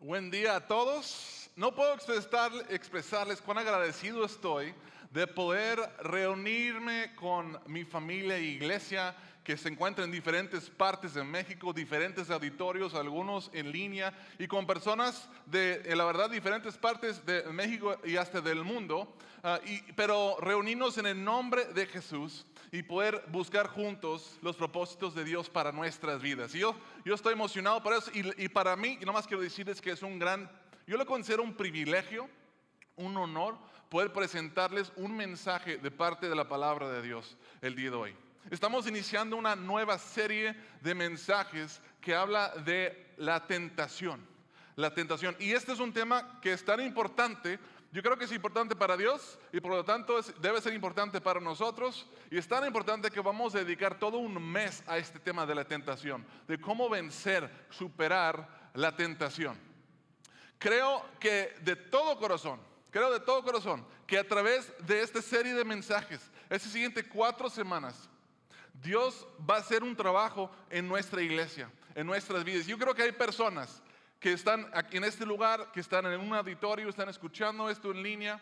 Buen día a todos. No puedo expresarles cuán agradecido estoy de poder reunirme con mi familia e iglesia que se encuentra en diferentes partes de México, diferentes auditorios, algunos en línea, y con personas de, la verdad, diferentes partes de México y hasta del mundo, pero reunirnos en el nombre de Jesús y poder buscar juntos los propósitos de Dios para nuestras vidas. Y yo estoy emocionado por eso, y para mí, y nomás quiero decirles que es yo lo considero un privilegio, un honor, poder presentarles un mensaje de parte de la palabra de Dios el día de hoy. Estamos iniciando una nueva serie de mensajes que habla de la tentación. La tentación. Y este es un tema que es tan importante. Yo creo que es importante para Dios y por lo tanto debe ser importante para nosotros. Y es tan importante que vamos a dedicar todo un mes a este tema de la tentación, de cómo vencer, superar la tentación. Creo de todo corazón que a través de esta serie de mensajes, estas siguientes 4 semanas, Dios va a hacer un trabajo en nuestra iglesia, en nuestras vidas. Yo creo que hay personas que están aquí en este lugar, que están en un auditorio, están escuchando esto en línea,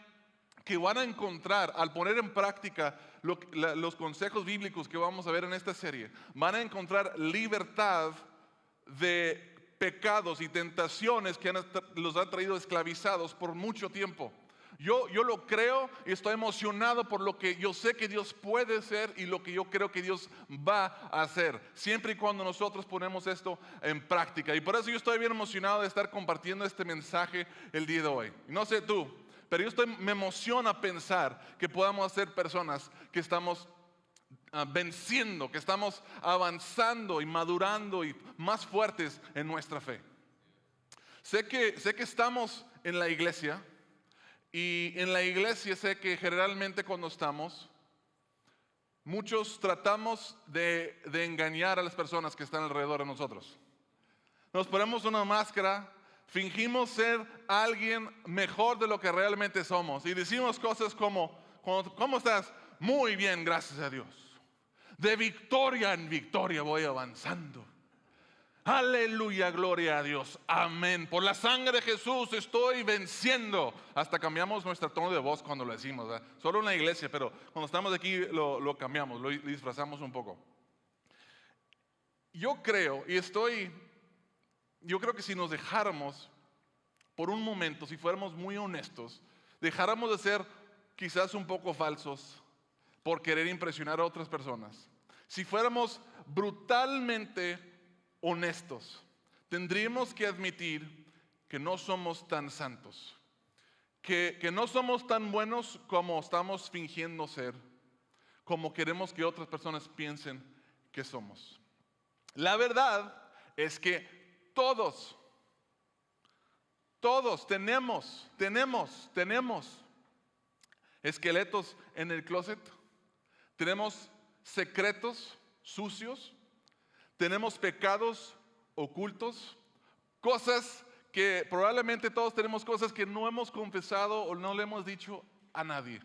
que van a encontrar, al poner en práctica los consejos bíblicos que vamos a ver en esta serie, van a encontrar libertad de pecados y tentaciones que los han traído esclavizados por mucho tiempo. Yo lo creo y estoy emocionado por lo que yo sé que Dios puede hacer y lo que yo creo que Dios va a hacer, siempre y cuando nosotros ponemos esto en práctica. Y por eso yo estoy bien emocionado de estar compartiendo este mensaje el día de hoy. No sé tú, pero me emociona pensar que podamos ser personas que estamos venciendo, que estamos avanzando y madurando y más fuertes en nuestra fe. Sé que estamos en la iglesia. Y en la iglesia sé que generalmente cuando estamos, muchos tratamos de engañar a las personas que están alrededor de nosotros. Nos ponemos una máscara, fingimos ser alguien mejor de lo que realmente somos. Y decimos cosas como, ¿cómo estás? Muy bien, gracias a Dios. De victoria en victoria voy avanzando. Aleluya, gloria a Dios, amén. Por la sangre de Jesús estoy venciendo. Hasta cambiamos nuestro tono de voz cuando lo decimos, ¿verdad? Solo en la iglesia, pero cuando estamos aquí lo cambiamos, lo disfrazamos un poco. Yo creo que si nos dejáramos por un momento, si fuéramos muy honestos, dejáramos de ser quizás un poco falsos por querer impresionar a otras personas, si fuéramos brutalmente honestos, tendríamos que admitir que no somos tan santos, que no somos tan buenos como estamos fingiendo ser, como queremos que otras personas piensen que somos. La verdad es que todos tenemos esqueletos en el closet, tenemos secretos sucios, tenemos pecados ocultos, cosas que probablemente todos tenemos cosas que no hemos confesado o no le hemos dicho a nadie.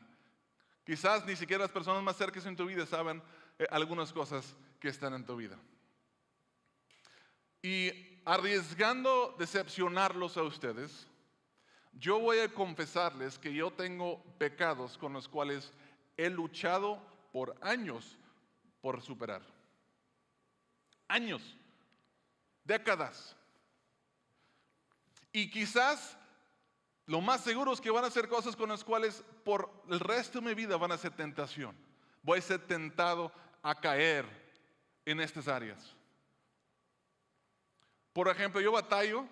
Quizás ni siquiera las personas más cercanas en tu vida saben algunas cosas que están en tu vida. Y arriesgando decepcionarlos a ustedes, yo voy a confesarles que yo tengo pecados con los cuales he luchado por años por superar. Años, décadas. Y quizás lo más seguro es que van a ser cosas con las cuales por el resto de mi vida van a ser tentación. Voy a ser tentado a caer en estas áreas. Por ejemplo, yo batallo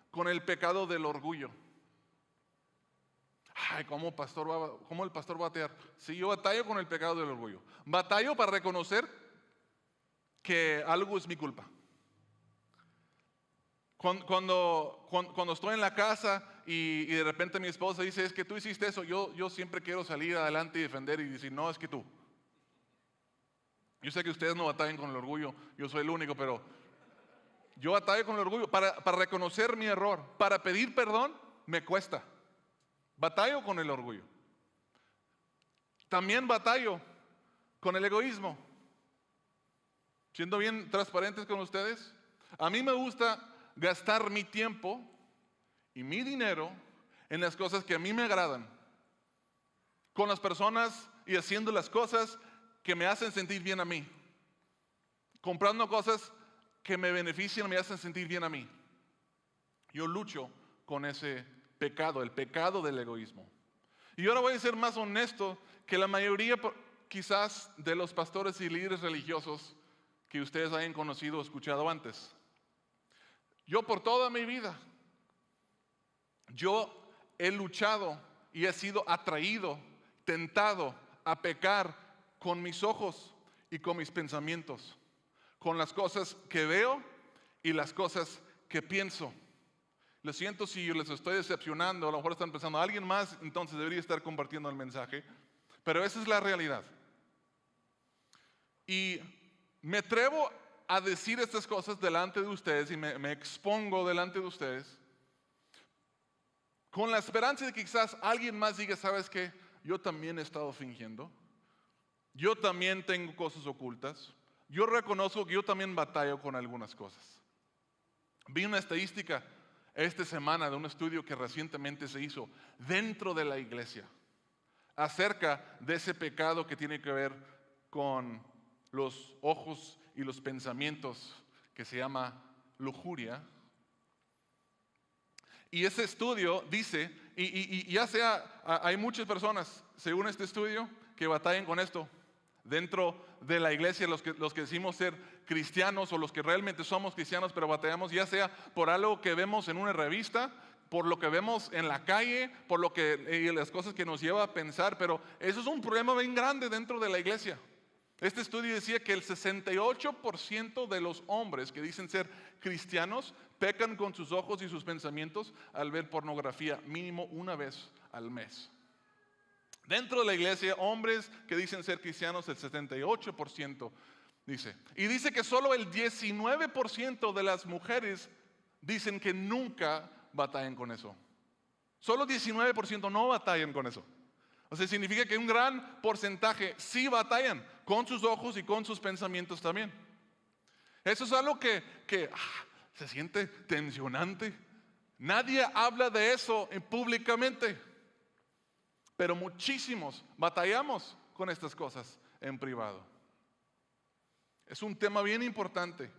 con el pecado del orgullo. Ay, ¿cómo el pastor va a batallar? Sí, yo batallo con el pecado del orgullo. Batallo para reconocer que algo es mi culpa. Cuando estoy en la casa y de repente mi esposa dice, es que tú hiciste eso, yo siempre quiero salir adelante y defender y decir, no, es que tú. Yo sé que ustedes no batallan con el orgullo, yo soy el único, pero yo batallo con el orgullo para reconocer mi error, para pedir perdón, me cuesta. Batallo con el orgullo. También batallo con el egoísmo. Siendo bien transparentes con ustedes, a mí me gusta gastar mi tiempo y mi dinero en las cosas que a mí me agradan, con las personas y haciendo las cosas que me hacen sentir bien a mí, comprando cosas que me benefician y me hacen sentir bien a mí. Yo lucho con ese pecado, el pecado del egoísmo. Y ahora voy a ser más honesto que la mayoría quizás de los pastores y líderes religiosos que ustedes hayan conocido o escuchado antes. Yo por toda mi vida, yo he luchado y he sido atraído, tentado a pecar con mis ojos y con mis pensamientos, con las cosas que veo y las cosas que pienso. Lo siento si yo les estoy decepcionando, a lo mejor están pensando, alguien más entonces debería estar compartiendo el mensaje, pero esa es la realidad. Y me atrevo a decir estas cosas delante de ustedes y me expongo delante de ustedes con la esperanza de que quizás alguien más diga, ¿sabes qué? Yo también he estado fingiendo, yo también tengo cosas ocultas, yo reconozco que yo también batallo con algunas cosas. Vi una estadística esta semana de un estudio que recientemente se hizo dentro de la iglesia acerca de ese pecado que tiene que ver con los ojos y los pensamientos, que se llama lujuria. Y ese estudio dice, y ya sea, hay muchas personas, según este estudio, que batallan con esto dentro de la iglesia, los que decimos ser cristianos o los que realmente somos cristianos, pero batallamos ya sea por algo que vemos en una revista, por lo que vemos en la calle, por lo que y las cosas que nos lleva a pensar, pero eso es un problema bien grande dentro de la iglesia. Este estudio decía que el 68% de los hombres que dicen ser cristianos pecan con sus ojos y sus pensamientos al ver pornografía mínimo una vez al mes. Dentro de la iglesia, hombres que dicen ser cristianos, el 78% dice. Y dice que solo el 19% de las mujeres dicen que nunca batallan con eso. Solo 19% no batallan con eso. O sea, significa que un gran porcentaje sí batallan con sus ojos y con sus pensamientos también. Eso es algo que se siente tensionante. Nadie habla de eso públicamente, pero muchísimos batallamos con estas cosas en privado. Es un tema bien importante.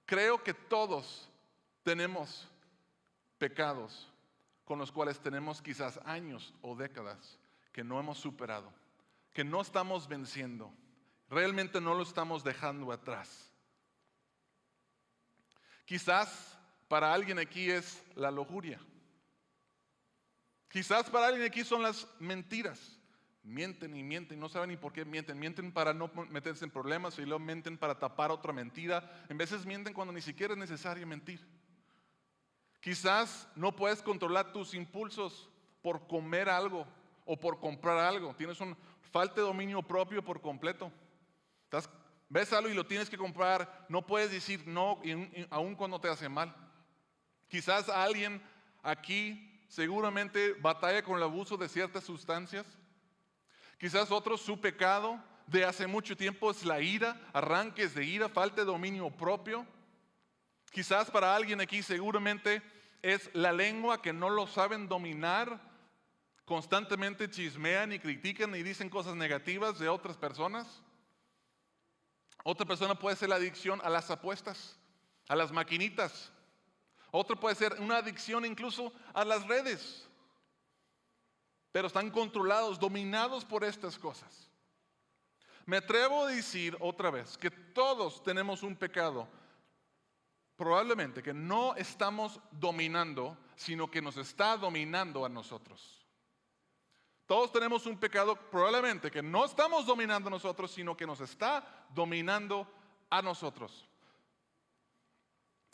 Creo que todos tenemos pecados con los cuales tenemos quizás años o décadas que no hemos superado, que no estamos venciendo, realmente no lo estamos dejando atrás. Quizás para alguien aquí es la lujuria. Quizás para alguien aquí son las mentiras. Mienten y mienten, no saben ni por qué mienten. Mienten para no meterse en problemas y luego mienten para tapar otra mentira. En veces mienten cuando ni siquiera es necesario mentir. Quizás no puedes controlar tus impulsos por comer algo o por comprar algo. Tienes falta de dominio propio por completo. Ves algo y lo tienes que comprar. No puedes decir no, aun cuando te hace mal. Quizás alguien aquí seguramente batalla con el abuso de ciertas sustancias. Quizás otro, su pecado de hace mucho tiempo es la ira, arranques de ira, falta de dominio propio. Quizás para alguien aquí seguramente es la lengua, que no lo saben dominar, constantemente chismean y critican y dicen cosas negativas de otras personas. Otra persona puede ser la adicción a las apuestas, a las maquinitas. Otra puede ser una adicción incluso a las redes. Pero están controlados, dominados por estas cosas. Me atrevo a decir otra vez que todos tenemos un pecado, probablemente que no estamos dominando, sino que nos está dominando a nosotros. Todos tenemos un pecado probablemente que no estamos dominando a nosotros, sino que nos está dominando a nosotros.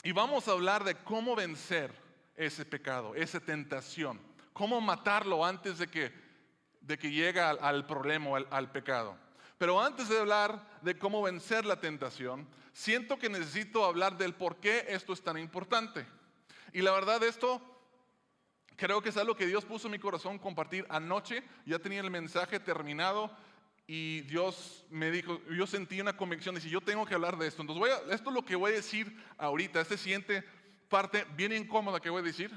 Y vamos a hablar de cómo vencer ese pecado, esa tentación. Cómo matarlo antes de que llegue al problema, al pecado. Pero antes de hablar de cómo vencer la tentación, siento que necesito hablar del por qué esto es tan importante. Y la verdad, esto creo que es algo que Dios puso en mi corazón compartir anoche. Ya tenía el mensaje terminado y Dios me dijo, yo sentí una convicción, dice, yo tengo que hablar de esto. Entonces esto es lo que voy a decir ahorita, esta siguiente parte bien incómoda que voy a decir.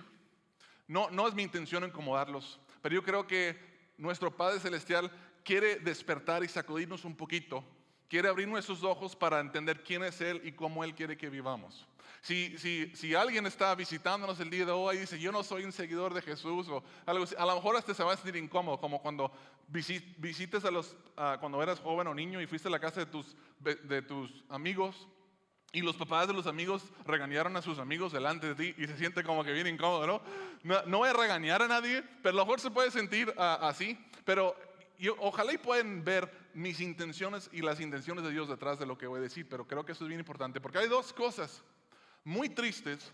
No es mi intención incomodarlos, pero yo creo que nuestro Padre Celestial quiere despertar y sacudirnos un poquito. Quiere abrir nuestros ojos para entender quién es Él y cómo Él quiere que vivamos. Si alguien está visitándonos el día de hoy y dice, yo no soy un seguidor de Jesús o algo así, a lo mejor hasta se va a sentir incómodo, como cuando visites cuando eras joven o niño y fuiste a la casa de tus amigos y los papás de los amigos regañaron a sus amigos delante de ti y se siente como que bien incómodo, ¿no? No voy a regañar a nadie, pero a lo mejor se puede sentir así, pero ojalá y puedan ver mis intenciones y las intenciones de Dios detrás de lo que voy a decir, pero creo que eso es bien importante porque hay dos cosas muy tristes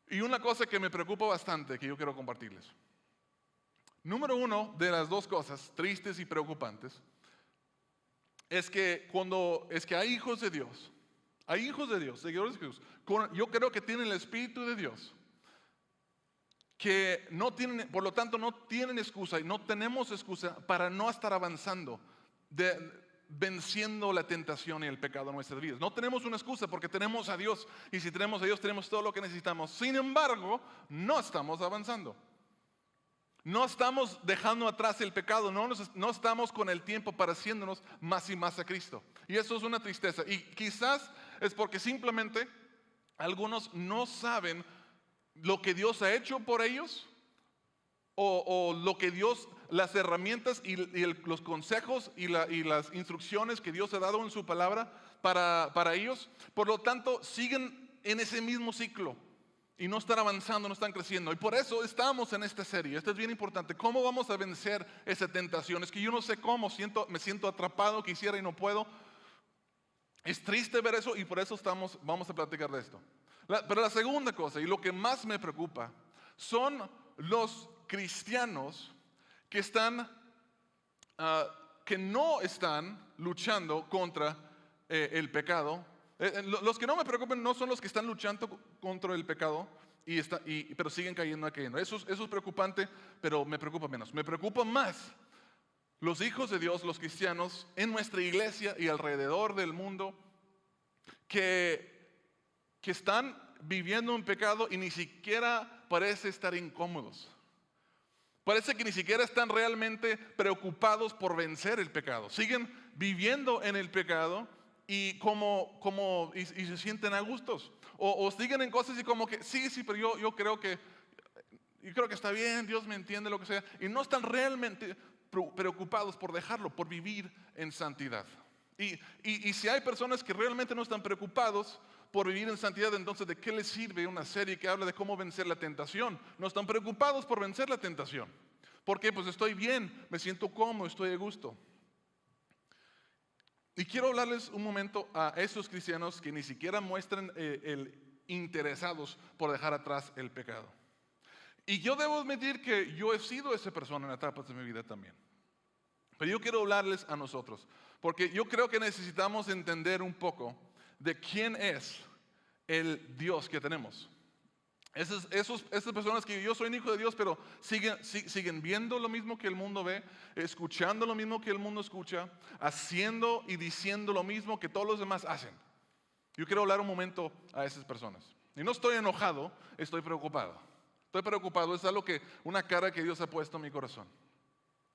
y una cosa que me preocupa bastante que yo quiero compartirles. Número uno de las dos cosas tristes y preocupantes es que hay hijos de Dios, seguidores de Jesús, yo creo que tienen el Espíritu de Dios, que no tienen, por lo tanto no tienen excusa y no tenemos excusa para no estar avanzando, venciendo la tentación y el pecado en nuestras vidas. No tenemos una excusa porque tenemos a Dios y si tenemos a Dios tenemos todo lo que necesitamos. Sin embargo, no estamos avanzando. No estamos dejando atrás el pecado, no estamos con el tiempo pareciéndonos más y más a Cristo. Y eso es una tristeza. Y quizás es porque simplemente algunos no saben lo que Dios ha hecho por ellos o lo que Dios, las herramientas y los consejos y las instrucciones que Dios ha dado en su palabra para ellos. Por lo tanto, siguen en ese mismo ciclo y no están avanzando, no están creciendo. Y por eso estamos en esta serie. Esto es bien importante. ¿Cómo vamos a vencer esa tentación? Es que yo no sé cómo, me siento atrapado, quisiera y no puedo. Es triste ver eso y por eso vamos a platicar de esto. Pero la segunda cosa y lo que más me preocupa son los cristianos que que no están luchando contra el pecado. Los que no me preocupan no son los que están luchando contra el pecado pero siguen cayendo. Eso es preocupante, pero me preocupa menos. Me preocupa más los hijos de Dios, los cristianos en nuestra iglesia y alrededor del mundo que están viviendo un pecado y ni siquiera parece estar incómodos. Parece que ni siquiera están realmente preocupados por vencer el pecado. Siguen viviendo en el pecado y se sienten a gustos. O siguen en cosas y como que, sí, pero yo creo que está bien, Dios me entiende, lo que sea. Y no están realmente preocupados por dejarlo, por vivir en santidad. Y si hay personas que realmente no están preocupados por vivir en santidad, entonces ¿de qué les sirve una serie que habla de cómo vencer la tentación? No están preocupados por vencer la tentación. Porque pues estoy bien, me siento cómodo, estoy a gusto. Y quiero hablarles un momento a esos cristianos que ni siquiera muestran interesados por dejar atrás el pecado. Y yo debo admitir que yo he sido esa persona en etapas de mi vida también. Pero yo quiero hablarles a nosotros, porque yo creo que necesitamos entender un poco de quién es el Dios que tenemos. Esas personas que yo soy un hijo de Dios, pero siguen viendo lo mismo que el mundo ve, escuchando lo mismo que el mundo escucha, haciendo y diciendo lo mismo que todos los demás hacen. Yo quiero hablar un momento a esas personas. Y no estoy enojado, estoy preocupado. Estoy preocupado, es una cara que Dios ha puesto en mi corazón.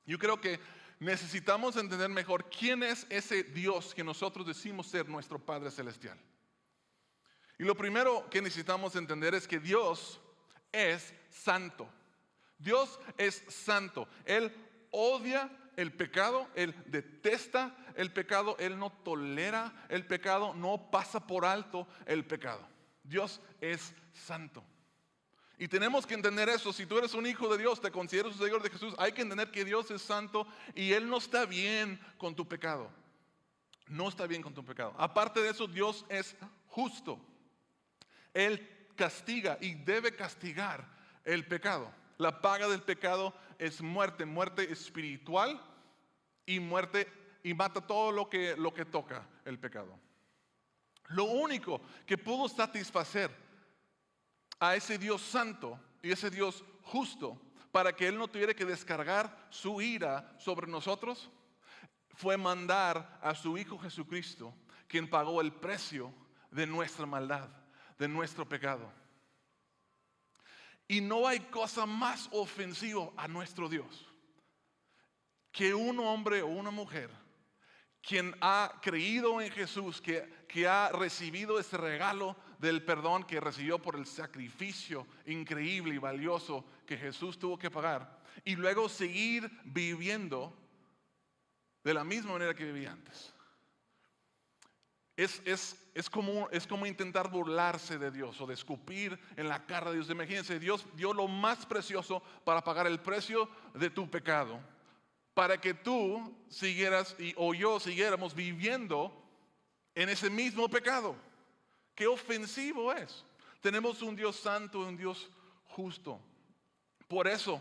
Yo creo que necesitamos entender mejor quién es ese Dios que nosotros decimos ser nuestro Padre Celestial. Y lo primero que necesitamos entender es que Dios es santo. Dios es santo. Él odia el pecado, Él detesta el pecado, Él no tolera el pecado, no pasa por alto el pecado. Dios es santo. Y tenemos que entender eso. Si tú eres un hijo de Dios, te consideras un seguidor de Jesús, hay que entender que Dios es santo y Él no está bien con tu pecado. No está bien con tu pecado. Aparte de eso, Dios es justo. Él castiga y debe castigar el pecado. La paga del pecado es muerte espiritual y mata todo lo que toca el pecado. Lo único que pudo satisfacer a ese Dios santo y ese Dios justo para que Él no tuviera que descargar su ira sobre nosotros fue mandar a su Hijo Jesucristo, quien pagó el precio de nuestra maldad, de nuestro pecado. Y no hay cosa más ofensiva a nuestro Dios que un hombre o una mujer quien ha creído en Jesús, que ha recibido ese regalo del perdón que recibió por el sacrificio increíble y valioso que Jesús tuvo que pagar, y luego seguir viviendo de la misma manera que vivía antes. Es como intentar burlarse de Dios o de escupir en la cara de Dios. Imagínense, Dios dio lo más precioso para pagar el precio de tu pecado, para que tú siguieras o yo siguiéramos viviendo en ese mismo pecado. Qué ofensivo es. Tenemos un Dios santo, un Dios justo. Por eso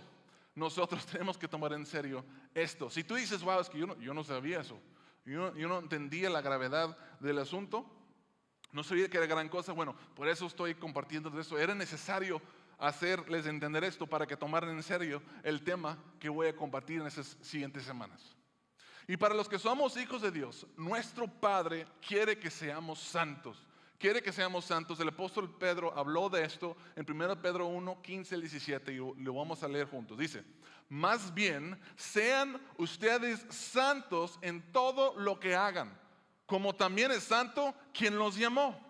nosotros tenemos que tomar en serio esto. Si tú dices, wow, es que yo no sabía eso, yo no entendía la gravedad del asunto, no sabía que era gran cosa, bueno, por eso estoy compartiendo de eso. Era necesario hacerles entender esto para que tomaran en serio el tema que voy a compartir en esas siguientes semanas. Y para los que somos hijos de Dios, nuestro Padre quiere que seamos santos. Quiere que seamos santos. El apóstol Pedro habló de esto en 1 Pedro 1, 15 al 17 y lo vamos a leer juntos. Dice, más bien sean ustedes santos en todo lo que hagan, como también es santo quien los llamó.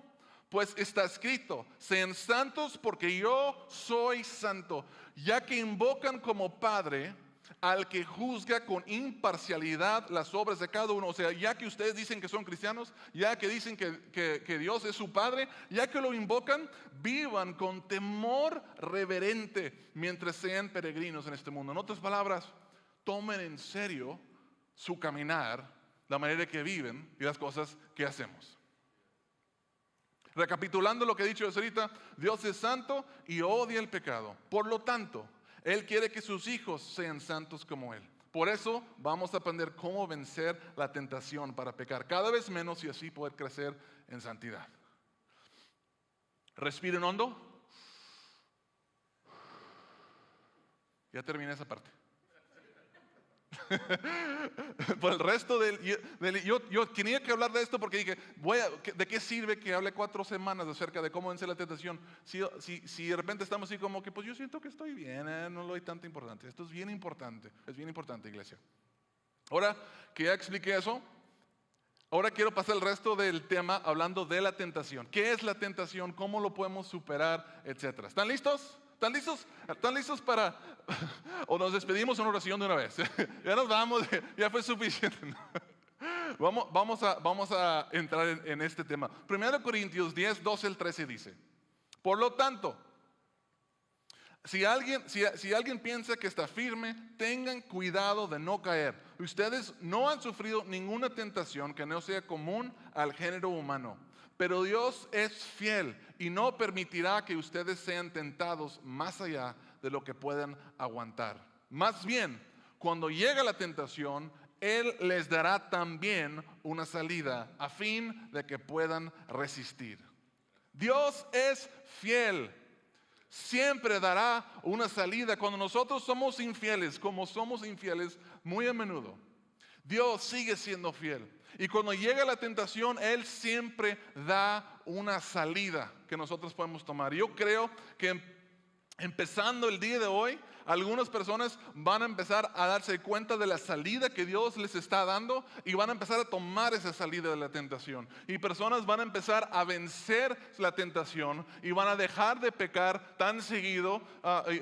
Pues está escrito, sean santos porque yo soy santo, ya que invocan como Padre al que juzga con imparcialidad las obras de cada uno. O sea, ya que ustedes dicen que son cristianos, ya que dicen que Dios es su Padre, ya que lo invocan, vivan con temor reverente mientras sean peregrinos en este mundo. En otras palabras, tomen en serio su caminar, la manera que viven y las cosas que hacemos. Recapitulando lo que he dicho ahorita, Dios es santo y odia el pecado. Por lo tanto, Él quiere que sus hijos sean santos como Él. Por eso vamos a aprender cómo vencer la tentación para pecar cada vez menos y así poder crecer en santidad. Respiren hondo. Ya terminé esa parte. Por el resto yo tenía que hablar de esto porque dije, ¿de qué sirve que hable 4 semanas acerca de cómo vencer la tentación? Si de repente estamos así como que, pues yo siento que estoy bien, no le doy tanta importancia. Esto es bien importante, iglesia. Ahora que ya expliqué eso, ahora quiero pasar el resto del tema hablando de la tentación. ¿Qué es la tentación? ¿Cómo lo podemos superar? Etcétera. ¿Están listos? ¿Están listos para... o nos despedimos en oración de una vez? Ya nos vamos, ya fue suficiente. Vamos a entrar en este tema. 1 Corintios 10, 12 al 13 dice, por lo tanto, si alguien piensa que está firme, tengan cuidado de no caer. Ustedes no han sufrido ninguna tentación que no sea común al género humano. Pero Dios es fiel y no permitirá que ustedes sean tentados más allá de lo que puedan aguantar. Más bien, cuando llega la tentación, Él les dará también una salida a fin de que puedan resistir. Dios es fiel. Siempre dará una salida cuando nosotros somos infieles, como somos infieles muy a menudo. Dios sigue siendo fiel. Y cuando llega la tentación, Él siempre da una salida que nosotros podemos tomar. Yo creo que empezando el día de hoy, algunas personas van a empezar a darse cuenta de la salida que Dios les está dando y van a empezar a tomar esa salida de la tentación. Y personas van a empezar a vencer la tentación y van a dejar de pecar tan seguido,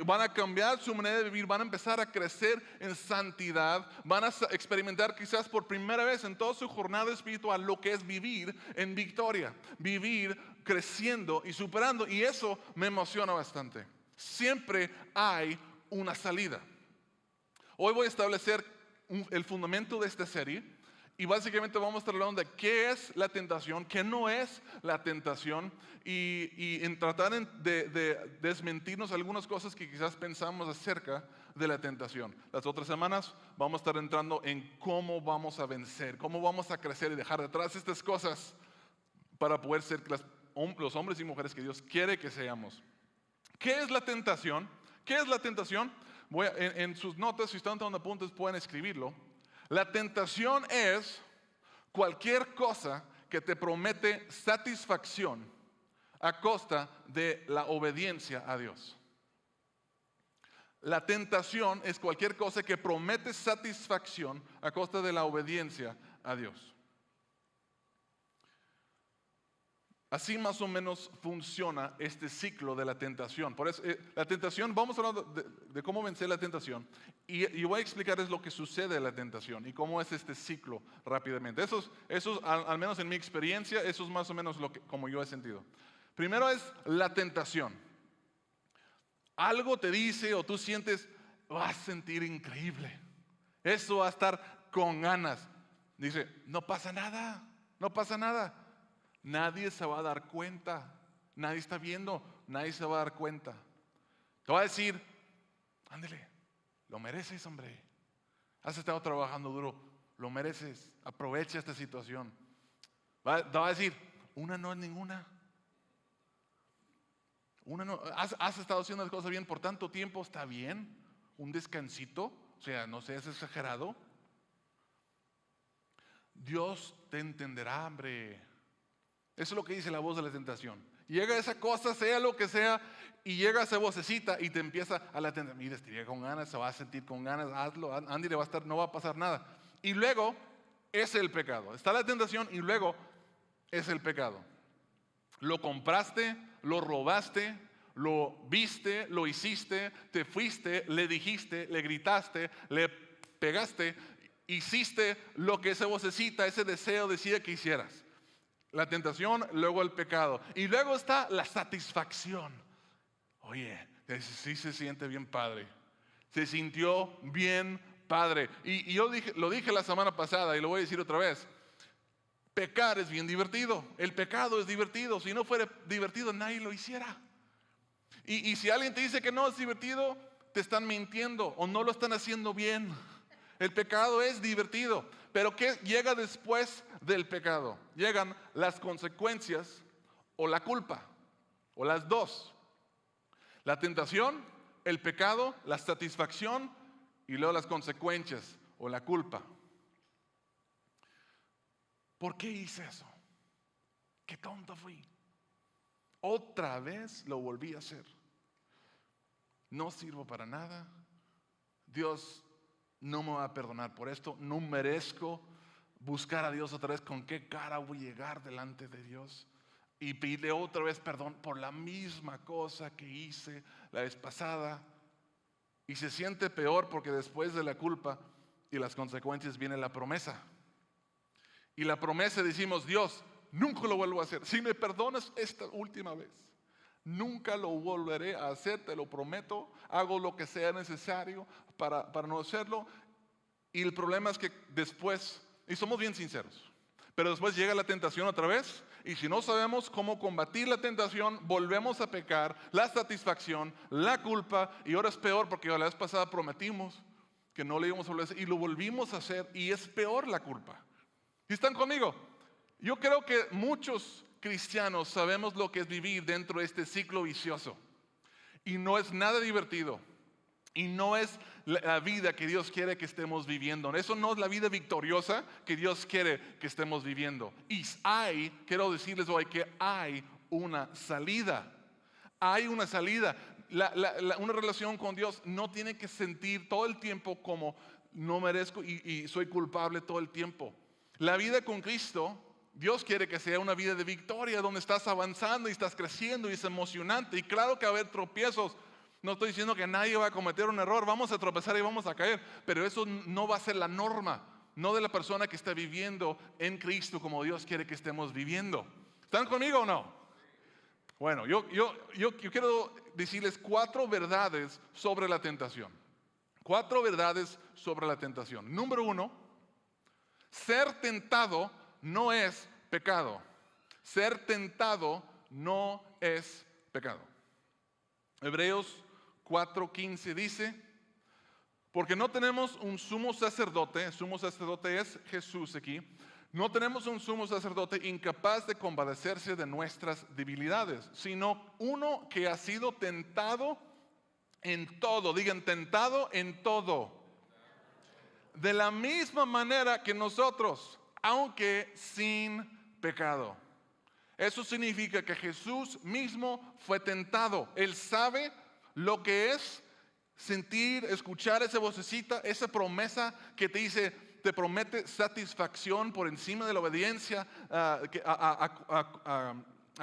van a cambiar su manera de vivir, van a empezar a crecer en santidad, van a experimentar quizás por primera vez en toda su jornada espiritual lo que es vivir en victoria, vivir creciendo y superando. Y eso me emociona bastante. Siempre hay una salida. Hoy voy a establecer el fundamento de esta serie y básicamente vamos a estar hablando de qué es la tentación, qué no es la tentación y en tratar de desmentirnos algunas cosas que quizás pensamos acerca de la tentación. Las otras semanas vamos a estar entrando en cómo vamos a vencer, cómo vamos a crecer y dejar detrás estas cosas para poder ser los hombres y mujeres que Dios quiere que seamos. ¿Qué es la tentación? ¿Qué es la tentación? En sus notas, si están tomando apuntes, pueden escribirlo. La tentación es cualquier cosa que te promete satisfacción a costa de la obediencia a Dios. La tentación es cualquier cosa que promete satisfacción a costa de la obediencia a Dios. Así más o menos funciona este ciclo de la tentación. Por eso, la tentación, vamos a hablar de cómo vencer la tentación. Y voy a explicarles lo que sucede en la tentación y cómo es este ciclo rápidamente. Eso al menos en mi experiencia, eso es más o menos como yo he sentido. Primero es la tentación. Algo te dice o tú sientes, vas a sentir increíble. Eso va a estar con ganas. Dice, no pasa nada, no pasa nada. Nadie se va a dar cuenta. Nadie está viendo, nadie se va a dar cuenta. Te va a decir, ándale, lo mereces, hombre. Has estado trabajando duro, lo mereces. Aprovecha esta situación. Te va a decir, una no es ninguna. Una no, has estado haciendo las cosas bien por tanto tiempo, está bien. Un descansito, o sea, no seas exagerado. Dios te entenderá, hombre. Eso es lo que dice la voz de la tentación. Llega esa cosa, sea lo que sea, y llega esa vocecita y te empieza a la tentación. Mira, estaría con ganas, se va a sentir con ganas, hazlo, Andy le va a estar, no va a pasar nada. Y luego es el pecado. Está la tentación y luego es el pecado. Lo compraste, lo robaste, lo viste, lo hiciste, te fuiste, le dijiste, le gritaste, le pegaste, hiciste lo que esa vocecita, ese deseo decía que hicieras. La tentación, luego el pecado. Y luego está la satisfacción. Oye, sí se siente bien padre. Se sintió bien padre. Y yo lo dije la semana pasada y lo voy a decir otra vez. Pecar es bien divertido. El pecado es divertido. Si no fuera divertido, nadie lo hiciera. Y si alguien te dice que no es divertido, te están mintiendo o no lo están haciendo bien. El pecado es divertido. Pero ¿qué llega después del pecado? Llegan las consecuencias o la culpa, o las dos. La tentación, el pecado, la satisfacción y luego las consecuencias o la culpa. ¿Por qué hice eso? Qué tonto fui. Otra vez lo volví a hacer. No sirvo para nada. Dios no me va a perdonar por esto. No merezco buscar a Dios otra vez. ¿Con qué cara voy a llegar delante de Dios? Y pedirle otra vez perdón por la misma cosa que hice la vez pasada. Y se siente peor porque después de la culpa y las consecuencias viene la promesa. Y la promesa decimos, Dios, nunca lo vuelvo a hacer. Si me perdonas esta última vez, nunca lo volveré a hacer, te lo prometo. Hago lo que sea necesario para no hacerlo. Y el problema es que después, y somos bien sinceros, pero después llega la tentación otra vez. Y si no sabemos cómo combatir la tentación, volvemos a pecar, la satisfacción, la culpa. Y ahora es peor porque la vez pasada prometimos que no le íbamos a volver a hacer y lo volvimos a hacer y es peor la culpa. ¿Y están conmigo? Yo creo que muchos cristianos sabemos lo que es vivir dentro de este ciclo vicioso. Y no es nada divertido. Y no es la vida que Dios quiere que estemos viviendo. Eso no es la vida victoriosa que Dios quiere que estemos viviendo. Y quiero decirles hoy que hay una salida. Hay una salida. Una relación con Dios no tiene que sentir todo el tiempo como no merezco y soy culpable todo el tiempo. La vida con Cristo, Dios quiere que sea una vida de victoria, donde estás avanzando y estás creciendo y es emocionante. Y claro que va a haber tropiezos. No estoy diciendo que nadie va a cometer un error, vamos a tropezar y vamos a caer, pero eso no va a ser la norma, no de la persona que está viviendo en Cristo como Dios quiere que estemos viviendo. ¿Están conmigo o no? Bueno, yo quiero decirles 4 verdades sobre la tentación. 4 verdades sobre la tentación. Número 1, ser tentado no es pecado. Ser tentado no es pecado. Hebreos 4:15 dice, porque no tenemos un sumo sacerdote es Jesús aquí, no tenemos un sumo sacerdote incapaz de compadecerse de nuestras debilidades, sino uno que ha sido tentado en todo, digan tentado en todo, de la misma manera que nosotros, aunque sin pecado. Eso significa que Jesús mismo fue tentado. Él sabe lo que es sentir, escuchar esa vocecita, esa promesa que te dice, te promete satisfacción por encima de la obediencia, a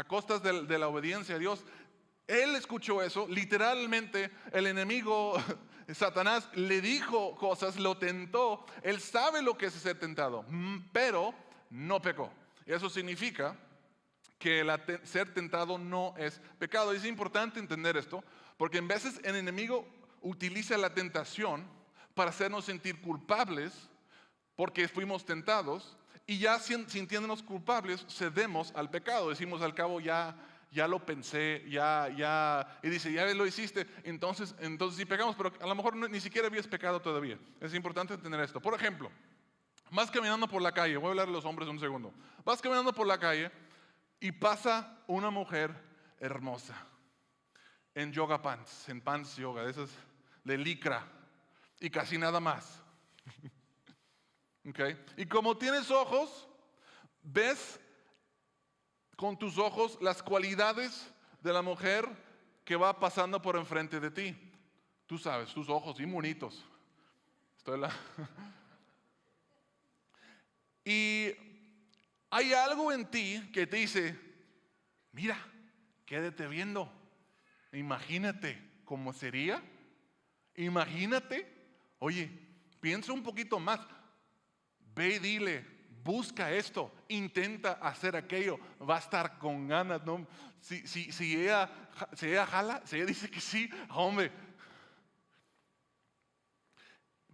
costas de la obediencia a Dios. Él escuchó eso, literalmente el enemigo, Satanás, le dijo cosas, lo tentó. Él sabe lo que es ser tentado, pero no pecó. Eso significa que ser tentado no es pecado. Es importante entender esto, porque en veces el enemigo utiliza la tentación para hacernos sentir culpables porque fuimos tentados, y ya sintiéndonos culpables cedemos al pecado. Decimos, al cabo ya lo pensé, y dice, ya lo hiciste, entonces sí pecamos, pero a lo mejor ni siquiera habías pecado todavía. Es importante entender esto. Por ejemplo, vas caminando por la calle, voy a hablar de los hombres un segundo. Vas caminando por la calle y pasa una mujer hermosa en yoga pants, en pants yoga, de esas de licra, y casi nada más. Okay. Y como tienes ojos, ves con tus ojos las cualidades de la mujer que va pasando por enfrente de ti. Tú sabes, tus ojos bien bonitos. Y hay algo en ti que te dice, mira, quédate viendo. Imagínate cómo sería. Imagínate. Oye, piensa un poquito más. Ve y dile, busca esto, intenta hacer aquello, va a estar con ganas, ¿no? Si ella jala, si ella dice que sí, hombre.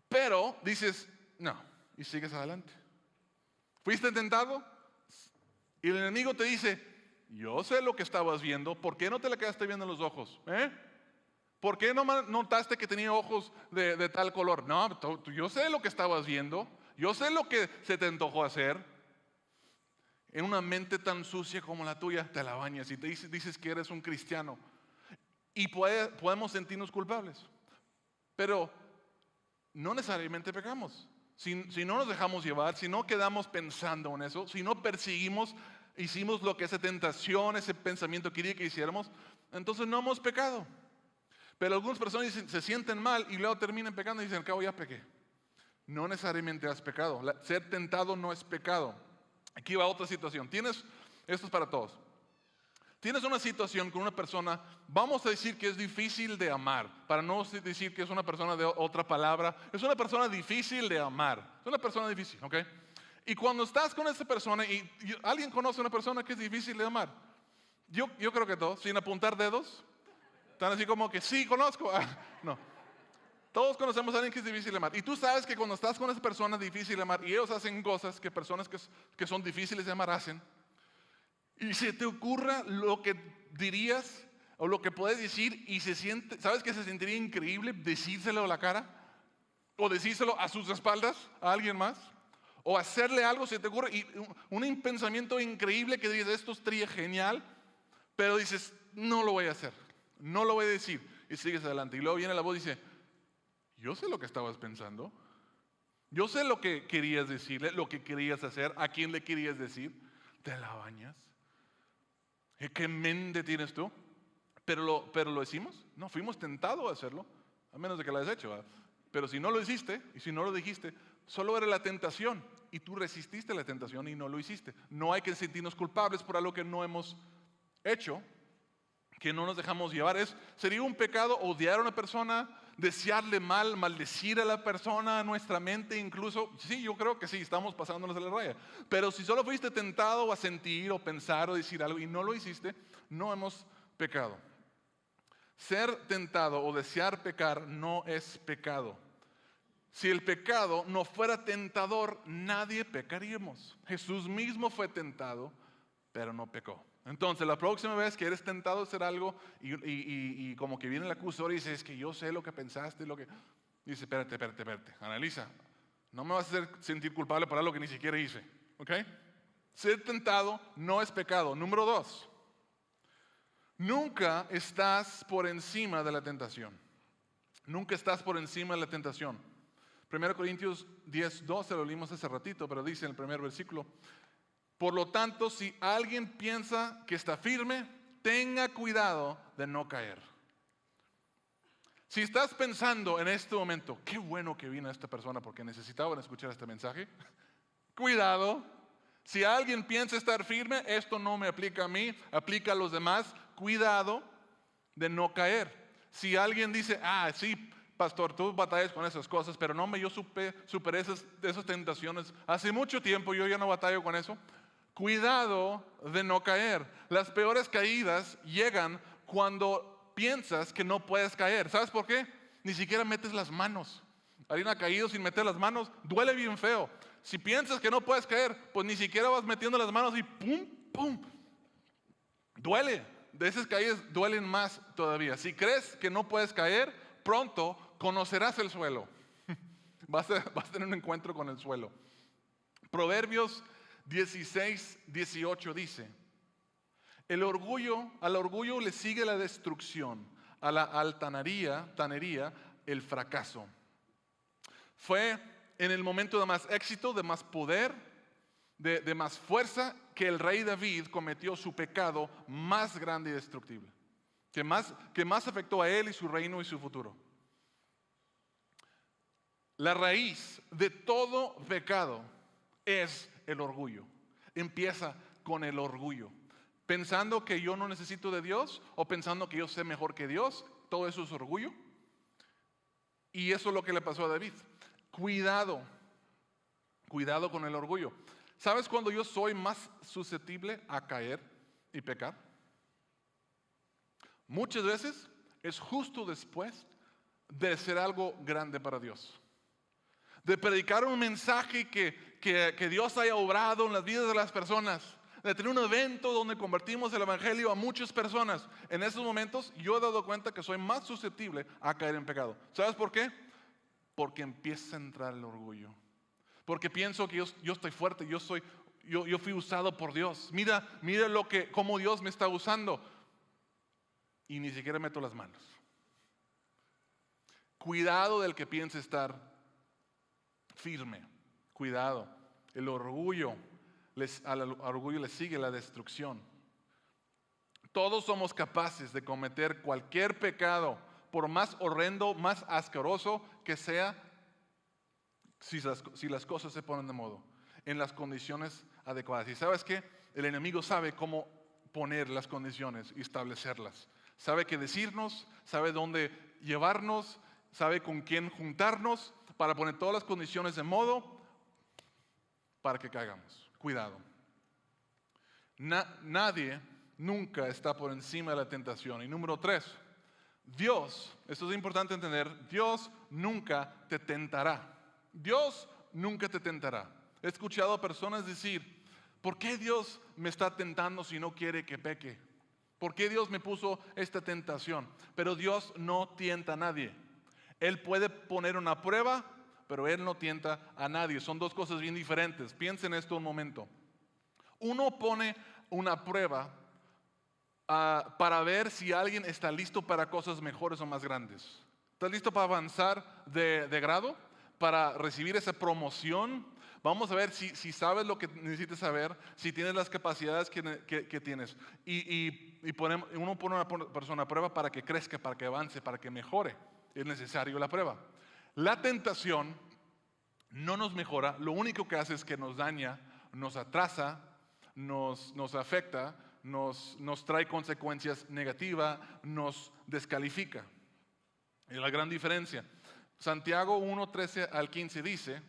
Pero dices, no, y sigues adelante. ¿Fuiste tentado? Y el enemigo te dice, yo sé lo que estabas viendo, ¿por qué no te la quedaste viendo en los ojos? ¿Por qué no notaste que tenía ojos de tal color? No, yo sé lo que estabas viendo. Yo sé lo que se te antojó hacer. En una mente tan sucia como la tuya, te la bañas y te dices que eres un cristiano. Y podemos sentirnos culpables. Pero no necesariamente pecamos. Si no nos dejamos llevar, si no quedamos pensando en eso, si no perseguimos, hicimos lo que esa tentación, ese pensamiento quería que hiciéramos, entonces no hemos pecado. Pero algunas personas se sienten mal y luego terminan pecando y dicen, al cabo ya pequé. No necesariamente has pecado. Ser tentado no es pecado. Aquí va otra situación. Esto es para todos. Tienes una situación con una persona, vamos a decir que es difícil de amar, para no decir que es una persona de otra palabra, es una persona difícil de amar. Es una persona difícil, ¿ok? Y cuando estás con esa persona, y ¿alguien conoce una persona que es difícil de amar? Yo creo que todos, sin apuntar dedos. Están así como que, sí, conozco. No. Todos conocemos a alguien que es difícil de amar. Y tú sabes que cuando estás con esa persona difícil de amar y ellos hacen cosas que personas que son difíciles de amar hacen, y se te ocurra lo que dirías o lo que puedes decir y ¿sabes que se sentiría increíble decírselo a la cara? O decírselo a sus espaldas a alguien más. O hacerle algo, se te ocurre, y un pensamiento increíble que dices, esto estaría genial, pero dices, no lo voy a hacer, no lo voy a decir, y sigues adelante. Y luego viene la voz y dice, yo sé lo que estabas pensando. Yo sé lo que querías decirle, lo que querías hacer, a quién le querías decir. Te la bañas. ¿Qué mente tienes tú? ¿Pero lo hicimos? No, fuimos tentados a hacerlo, a menos de que lo hayas hecho, ¿verdad? Pero si no lo hiciste y si no lo dijiste, solo era la tentación y tú resististe la tentación y no lo hiciste. No hay que sentirnos culpables por algo que no hemos hecho, que no nos dejamos llevar. Sería un pecado odiar a una persona, desearle mal, maldecir a la persona, a nuestra mente incluso. Sí, yo creo que sí, estamos pasándonos de la raya. Pero si solo fuiste tentado a sentir o pensar o decir algo y no lo hiciste, no hemos pecado. Ser tentado o desear pecar no es pecado. Si el pecado no fuera tentador, nadie pecaríamos. Jesús mismo fue tentado, pero no pecó. Entonces, la próxima vez que eres tentado a hacer algo y como que viene el acusador y dice, es que yo sé lo que pensaste, dice, espérate, analiza. No me vas a hacer sentir culpable por algo que ni siquiera hice, ¿ok? Ser tentado no es pecado. Número 2, nunca estás por encima de la tentación. Nunca estás por encima de la tentación. 1 Corintios 10:12 lo leímos hace ratito, pero dice en el primer versículo: por lo tanto, si alguien piensa que está firme, tenga cuidado de no caer. Si estás pensando en este momento, qué bueno que vino esta persona porque necesitaban escuchar este mensaje, cuidado. Si alguien piensa estar firme, esto no me aplica a mí, aplica a los demás. Cuidado de no caer. Si alguien dice, sí, pastor, tú batallas con esas cosas, pero no, yo superé esas tentaciones hace mucho tiempo, yo ya no batallo con eso. Cuidado de no caer. Las peores caídas llegan cuando piensas que no puedes caer. ¿Sabes por qué? Ni siquiera metes las manos. Alguien ha caído sin meter las manos, duele bien feo. Si piensas que no puedes caer, pues ni siquiera vas metiendo las manos y pum, pum. Duele. De esas caídas duelen más todavía. Si crees que no puedes caer, pronto conocerás el suelo. Vas a tener un encuentro con el suelo. Proverbios 16:18 dice: al orgullo le sigue la destrucción, a la altanería el fracaso. Fue en el momento de más éxito, de más poder, de más fuerza, que el rey David cometió su pecado más grande y destructible, que más afectó a él y su reino y su futuro. La raíz de todo pecado es el orgullo. Empieza con el orgullo. Pensando que yo no necesito de Dios o pensando que yo sé mejor que Dios, todo eso es orgullo. Y eso es lo que le pasó a David. Cuidado con el orgullo. ¿Sabes cuándo yo soy más susceptible a caer y pecar? Muchas veces es justo después de hacer algo grande para Dios. De predicar un mensaje que Dios haya obrado en las vidas de las personas. De tener un evento donde convertimos el evangelio a muchas personas. En esos momentos yo he dado cuenta que soy más susceptible a caer en pecado. ¿Sabes por qué? Porque empieza a entrar el orgullo. Porque pienso que yo estoy fuerte, yo fui usado por Dios. Mira cómo Dios me está usando. Y ni siquiera meto las manos. Cuidado del que piensa estar firme. Cuidado. El orgullo. Al orgullo le sigue la destrucción. Todos somos capaces de cometer cualquier pecado, por más horrendo, más asqueroso que sea, si las cosas se ponen de modo, en las condiciones adecuadas. ¿Y sabes qué? El enemigo sabe cómo poner las condiciones y establecerlas. Sabe qué decirnos, sabe dónde llevarnos, sabe con quién juntarnos para poner todas las condiciones de modo para que caigamos. Cuidado. Nadie nunca está por encima de la tentación. Y número 3, Dios, esto es importante entender, Dios nunca te tentará. Dios nunca te tentará. He escuchado a personas decir, ¿por qué Dios me está tentando si no quiere que peque? ¿Por qué Dios me puso esta tentación? Pero Dios no tienta a nadie. Él puede poner una prueba, pero Él no tienta a nadie. Son dos cosas bien diferentes. Piensen esto un momento. Uno pone una prueba para ver si alguien está listo para cosas mejores o más grandes. ¿Estás listo para avanzar de grado? Para recibir esa promoción. Vamos a ver si sabes lo que necesitas saber, si tienes las capacidades que tienes. Uno pone a una persona a prueba para que crezca, para que avance, para que mejore. Es necesario la prueba. La tentación no nos mejora, lo único que hace es que nos daña, nos atrasa, nos afecta, nos trae consecuencias negativas, nos descalifica. Es la gran diferencia. Santiago 1:13-15 dice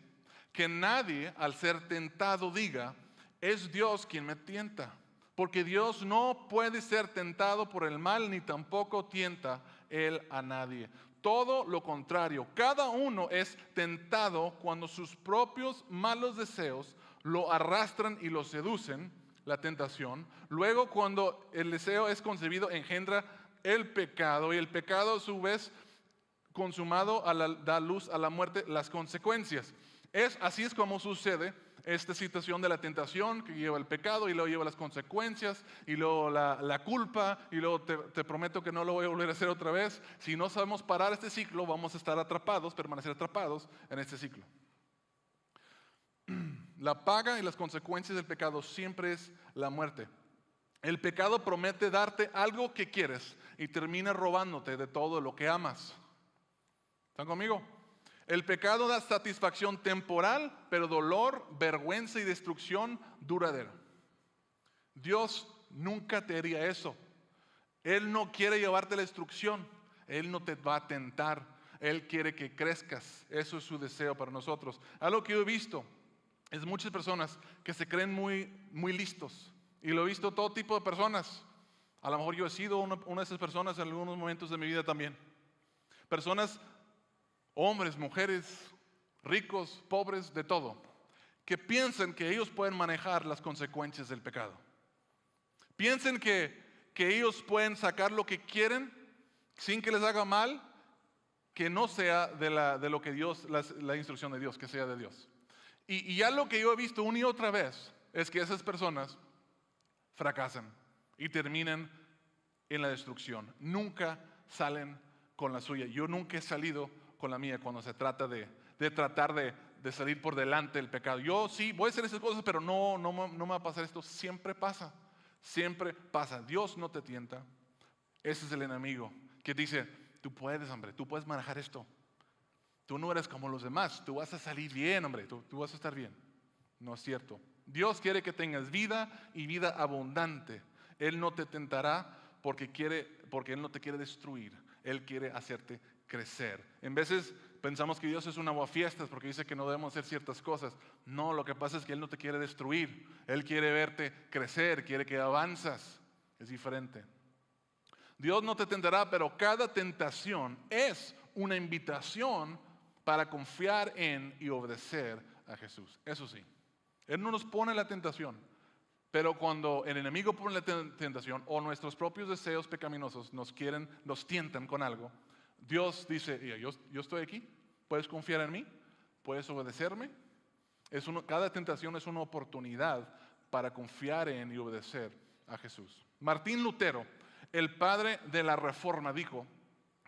que nadie al ser tentado diga, es Dios quien me tienta, porque Dios no puede ser tentado por el mal ni tampoco tienta Él a nadie. Todo lo contrario, cada uno es tentado cuando sus propios malos deseos lo arrastran y lo seducen, la tentación. Luego, cuando el deseo es concebido, engendra el pecado, y el pecado a su vez consumado da luz a la muerte, las consecuencias. Así es como sucede esta situación de la tentación que lleva el pecado y luego lleva las consecuencias y luego la culpa y luego te prometo que no lo voy a volver a hacer otra vez. Si no sabemos parar este ciclo, vamos a estar atrapados, permanecer atrapados en este ciclo. La paga y las consecuencias del pecado siempre es la muerte. El pecado promete darte algo que quieres y termina robándote de todo lo que amas. ¿Están conmigo? El pecado da satisfacción temporal, pero dolor, vergüenza y destrucción duradera. Dios nunca te haría eso. Él no quiere llevarte a la destrucción. Él no te va a tentar. Él quiere que crezcas. Eso es su deseo para nosotros. Algo que yo he visto es muchas personas que se creen muy, muy listos. Y lo he visto todo tipo de personas. A lo mejor yo he sido una de esas personas en algunos momentos de mi vida también. Personas, hombres, mujeres, ricos, pobres, de todo, que piensan que ellos pueden manejar las consecuencias del pecado. Piensan que ellos pueden sacar lo que quieren sin que les haga mal, que no sea de lo que Dios, la instrucción de Dios, que sea de Dios. Y ya lo que yo he visto una y otra vez es que esas personas fracasan y terminan en la destrucción. Nunca salen con la suya. Yo nunca he salido con la mía cuando se trata de tratar de salir por delante del pecado. Yo sí voy a hacer esas cosas, pero no me va a pasar esto. Siempre pasa. Siempre pasa. Dios no te tienta. Ese es el enemigo que dice, tú puedes, hombre, tú puedes manejar esto. Tú no eres como los demás. Tú vas a salir bien, hombre. Tú vas a estar bien. No es cierto. Dios quiere que tengas vida y vida abundante. Él no te tentará porque Él no te quiere destruir. Él quiere hacerte crecer. En veces pensamos que Dios es un aguafiestas porque dice que no debemos hacer ciertas cosas. No, lo que pasa es que Él no te quiere destruir. Él quiere verte crecer, quiere que avanzas. Es diferente. Dios no te tentará, pero cada tentación es una invitación para confiar en y obedecer a Jesús. Eso sí. Él no nos pone la tentación, pero cuando el enemigo pone la tentación o nuestros propios deseos pecaminosos nos tientan con algo, Dios dice, yo estoy aquí, puedes confiar en mí, puedes obedecerme. Cada tentación es una oportunidad para confiar en y obedecer a Jesús. Martín Lutero, el padre de la Reforma, dijo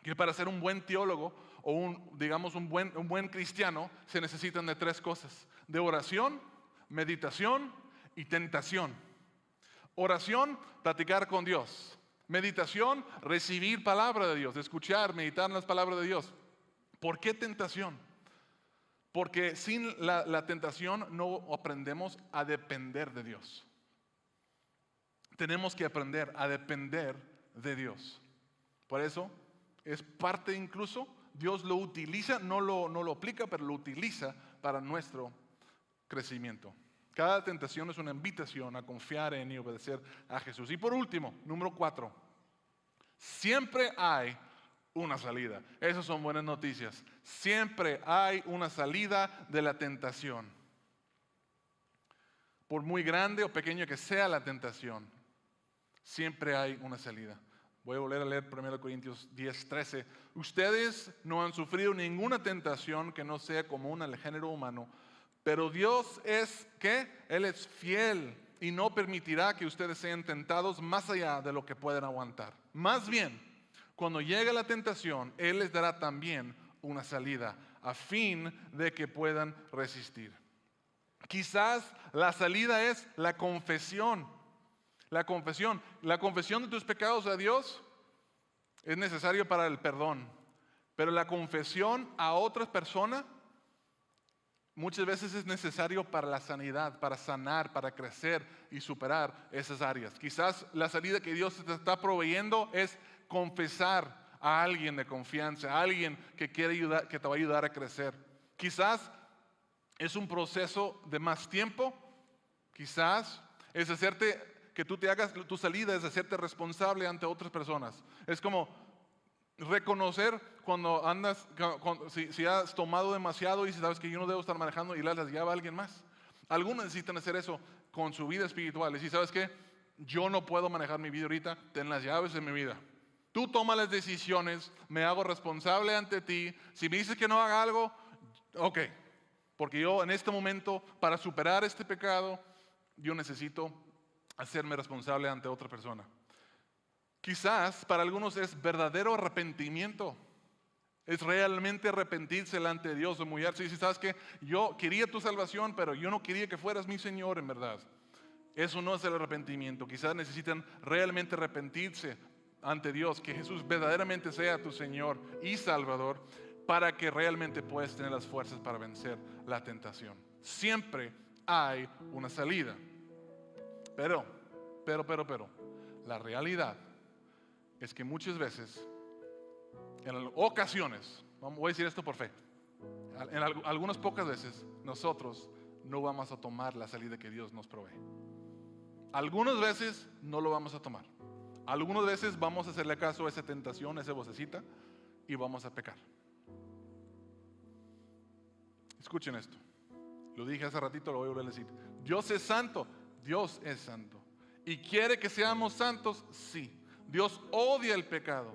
que para ser un buen teólogo o un buen cristiano se necesitan de tres cosas: de oración, meditación y tentación. Oración, platicar con Dios. Meditación, recibir palabra de Dios, escuchar, meditar en las palabras de Dios. ¿Por qué tentación? Porque sin la tentación no aprendemos a depender de Dios. Tenemos que aprender a depender de Dios. Por eso es parte incluso, Dios lo utiliza, no lo aplica, pero lo utiliza para nuestro crecimiento. Cada tentación es una invitación a confiar en y obedecer a Jesús. Y por último, número 4, siempre hay una salida. Esas son buenas noticias. Siempre hay una salida de la tentación. Por muy grande o pequeño que sea la tentación, siempre hay una salida. Voy a volver a leer 1 Corintios 10:13. Ustedes no han sufrido ninguna tentación que no sea común al género humano, pero Dios es, ¿qué? Él es fiel y no permitirá que ustedes sean tentados más allá de lo que puedan aguantar. Más bien, cuando llegue la tentación, Él les dará también una salida a fin de que puedan resistir. Quizás la salida es la confesión. La confesión de tus pecados a Dios es necesario para el perdón, pero la confesión a otras personas muchas veces es necesario para la sanidad, para sanar, para crecer y superar esas áreas. Quizás la salida que Dios te está proveyendo es confesar a alguien de confianza, a alguien que quiere ayudar, que te va a ayudar a crecer. Quizás es un proceso de más tiempo, quizás es que tú te hagas tu salida, es hacerte responsable ante otras personas. Es como reconocer cuando andas, si has tomado demasiado y si sabes que yo no debo estar manejando y las lleva a alguien más. Algunos necesitan hacer eso con su vida espiritual. Y si sabes que yo no puedo manejar mi vida ahorita, ten las llaves de mi vida. Tú toma las decisiones, me hago responsable ante ti. Si me dices que no haga algo, ok, Porque yo en este momento, para superar este pecado, yo necesito hacerme responsable ante otra persona. Quizás para algunos es verdadero arrepentimiento. Es realmente arrepentirse delante de Dios, humillarse y decir, ¿sabes qué? Yo quería tu salvación, pero yo no quería que fueras mi Señor en verdad. Eso no es el arrepentimiento. Quizás necesitan realmente arrepentirse ante Dios, que Jesús verdaderamente sea tu Señor y Salvador, para que realmente puedas tener las fuerzas para vencer la tentación. Siempre hay una salida. Pero, la realidad es que muchas veces, en ocasiones, voy a decir esto por fe, en algunas pocas veces, nosotros no vamos a tomar la salida que Dios nos provee. Algunas veces no lo vamos a tomar. Algunas veces vamos a hacerle caso a esa tentación, a esa vocecita, y vamos a pecar. Escuchen esto. Lo dije hace ratito, lo voy a volver a decir. Dios es santo. Dios es santo. ¿Y quiere que seamos santos? Sí. Dios odia el pecado.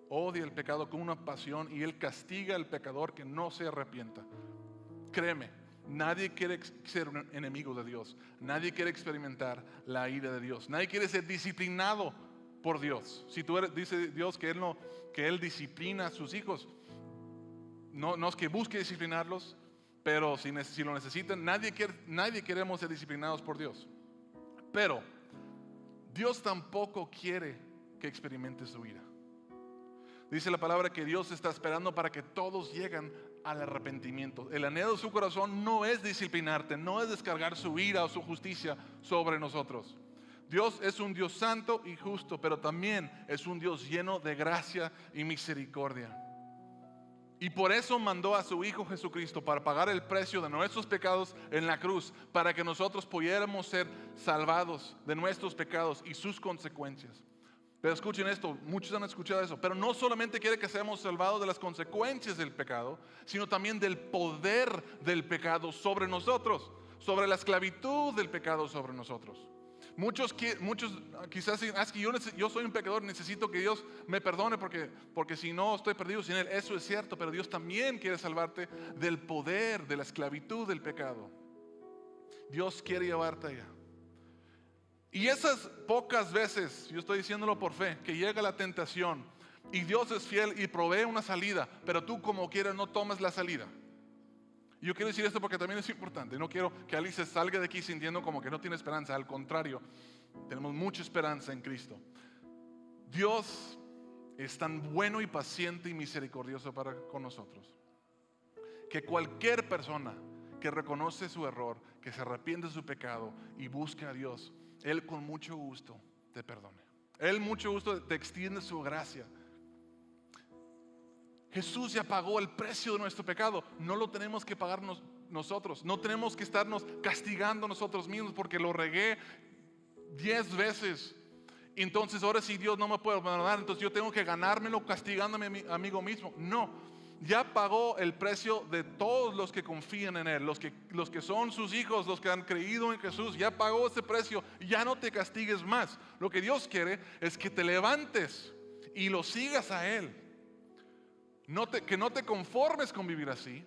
Odia el pecado con una pasión y Él castiga al pecador que no se arrepienta. Créeme, nadie quiere ser un enemigo de Dios. Nadie quiere experimentar la ira de Dios. Nadie quiere ser disciplinado por Dios. Si tú eres, dice Dios que Él disciplina a sus hijos. No es que busque disciplinarlos, pero si lo necesitan, nadie queremos ser disciplinados por Dios. Pero Dios tampoco quiere que experimentes su ira. Dice la palabra que Dios está esperando para que todos lleguen al arrepentimiento. El anhelo de su corazón no es disciplinarte, no es descargar su ira o su justicia sobre nosotros. Dios es un Dios santo y justo, pero también es un Dios lleno de gracia y misericordia. Y por eso mandó a su Hijo Jesucristo para pagar el precio de nuestros pecados en la cruz, para que nosotros pudiéramos ser salvados de nuestros pecados y sus consecuencias. Pero escuchen esto, muchos han escuchado eso, pero no solamente quiere que seamos salvados de las consecuencias del pecado, sino también del poder del pecado sobre nosotros, sobre la esclavitud del pecado sobre nosotros. Muchos quizás dicen, es que yo soy un pecador, necesito que Dios me perdone porque si no estoy perdido sin Él. Eso es cierto, pero Dios también quiere salvarte del poder, de la esclavitud del pecado. Dios quiere llevarte allá. Y esas pocas veces, yo estoy diciéndolo por fe, que llega la tentación y Dios es fiel y provee una salida, pero tú como quieras no tomas la salida. Yo quiero decir esto porque también es importante. No quiero que Alice salga de aquí sintiendo como que no tiene esperanza. Al contrario, tenemos mucha esperanza en Cristo. Dios es tan bueno y paciente y misericordioso con nosotros, que cualquier persona que reconoce su error, que se arrepiente de su pecado y busca a Dios, Él con mucho gusto te perdone. Él mucho gusto te extiende su gracia. Jesús ya pagó el precio de nuestro pecado. No lo tenemos que pagar nosotros. No tenemos que estarnos castigando nosotros mismos porque lo regué 10 veces. Entonces ahora si Dios no me puede perdonar, entonces yo tengo que ganármelo castigándome a mí mismo. No, ya pagó el precio de todos los que confían en Él, los que son sus hijos, los que han creído en Jesús. Ya pagó ese precio, ya no te castigues más. Lo que Dios quiere es que te levantes y lo sigas a Él. Que no te conformes con vivir así,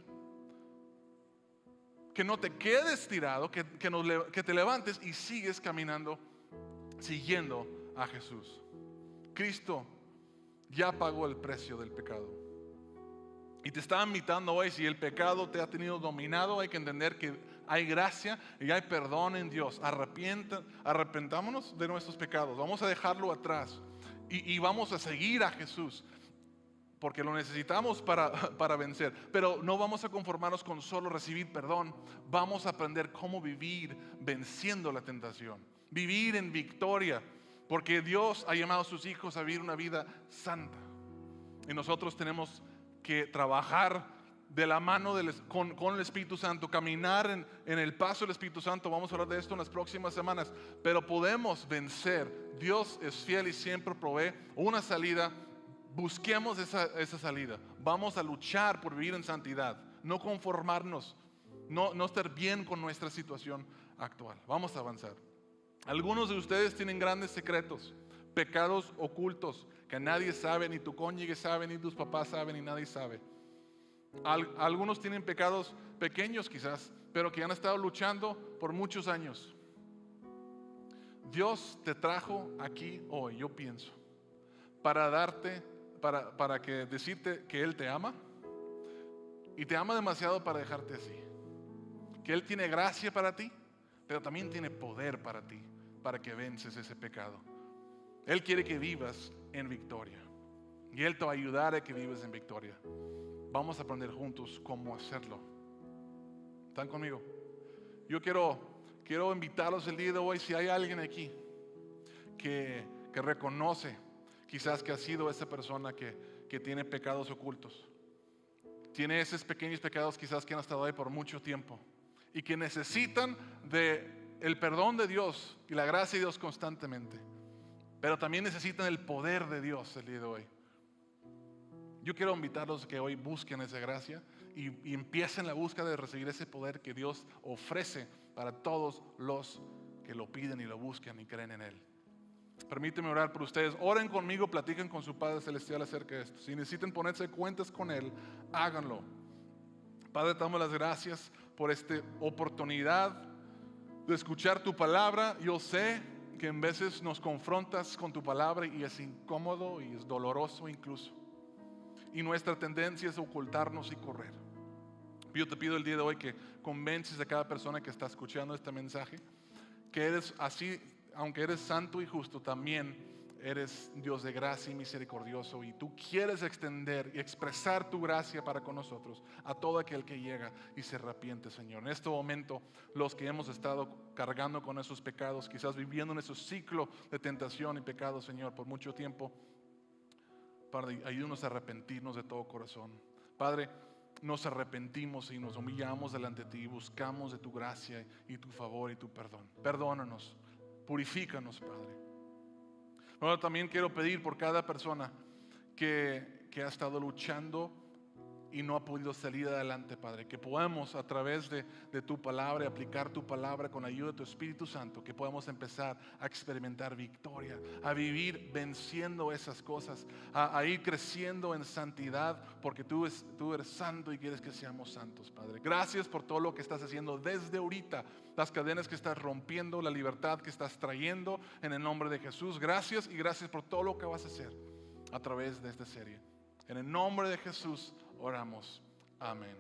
que no te quedes tirado, que te levantes y sigues caminando, siguiendo a Jesús. Cristo ya pagó el precio del pecado. Y te está invitando hoy, si el pecado te ha tenido dominado, hay que entender que hay gracia y hay perdón en Dios. Arrepentámonos de nuestros pecados, vamos a dejarlo atrás y vamos a seguir a Jesús. Porque lo necesitamos para vencer. Pero no vamos a conformarnos con solo recibir perdón. Vamos a aprender cómo vivir venciendo la tentación. Vivir en victoria. Porque Dios ha llamado a sus hijos a vivir una vida santa. Y nosotros tenemos que trabajar de la mano con el Espíritu Santo. Caminar en el paso del Espíritu Santo. Vamos a hablar de esto en las próximas semanas. Pero podemos vencer. Dios es fiel y siempre provee una salida. Busquemos esa salida. Vamos a luchar por vivir en santidad. No conformarnos. No estar bien con nuestra situación actual. Vamos a avanzar. Algunos de ustedes tienen grandes secretos, pecados ocultos que nadie sabe, ni tu cónyuge sabe, ni tus papás saben, ni nadie sabe. Algunos tienen pecados pequeños quizás, pero que han estado luchando por muchos años. Dios te trajo aquí hoy, yo pienso, para para que decirte que Él te ama y te ama demasiado para dejarte así. Que Él tiene gracia para ti, pero también tiene poder para ti, para que vences ese pecado. Él quiere que vivas en victoria y Él te va a ayudar a que vivas en victoria. Vamos a aprender juntos cómo hacerlo. ¿Están conmigo? Yo quiero invitarlos el día de hoy, si hay alguien aquí que reconoce quizás que ha sido esa persona que tiene pecados ocultos, tiene esos pequeños pecados quizás que han estado ahí por mucho tiempo y que necesitan el perdón de Dios y la gracia de Dios constantemente, pero también necesitan el poder de Dios el día de hoy. Yo quiero invitarlos a que hoy busquen esa gracia y empiecen la búsqueda de recibir ese poder que Dios ofrece para todos los que lo piden y lo buscan y creen en Él. Permíteme orar por ustedes. Oren conmigo, platiquen con su Padre Celestial acerca de esto. Si necesitan ponerse cuentas con Él, háganlo. Padre, te damos las gracias por esta oportunidad de escuchar tu palabra. Yo sé que en veces nos confrontas con tu palabra y es incómodo y es doloroso incluso. Y nuestra tendencia es ocultarnos y correr. Yo te pido el día de hoy que convences a cada persona que está escuchando este mensaje que eres así, aunque eres santo y justo, también eres Dios de gracia y misericordioso, y tú quieres extender y expresar tu gracia para con nosotros a todo aquel que llega y se arrepiente, Señor. En este momento, los que hemos estado cargando con esos pecados, quizás viviendo en ese ciclo de tentación y pecado, Señor, por mucho tiempo, Padre, ayúdanos a arrepentirnos de todo corazón. Padre, nos arrepentimos y nos humillamos delante de ti y buscamos de tu gracia y tu favor y tu perdón. Perdónanos, purifícanos, Padre. Bueno, también quiero pedir por cada persona que ha estado luchando y no ha podido salir adelante, Padre, que podamos a través de tu palabra, aplicar tu palabra con ayuda de tu Espíritu Santo, que podamos empezar a experimentar victoria, a vivir venciendo esas cosas, a ir creciendo en santidad, porque tú eres santo y quieres que seamos santos, Padre. Gracias por todo lo que estás haciendo desde ahorita, las cadenas que estás rompiendo, la libertad que estás trayendo en el nombre de Jesús. Gracias, y gracias por todo lo que vas a hacer a través de esta serie. En el nombre de Jesús oramos. Amén.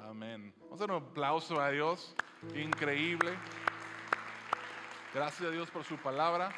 Amén. Vamos a dar un aplauso a Dios. Increíble. Gracias a Dios por su palabra.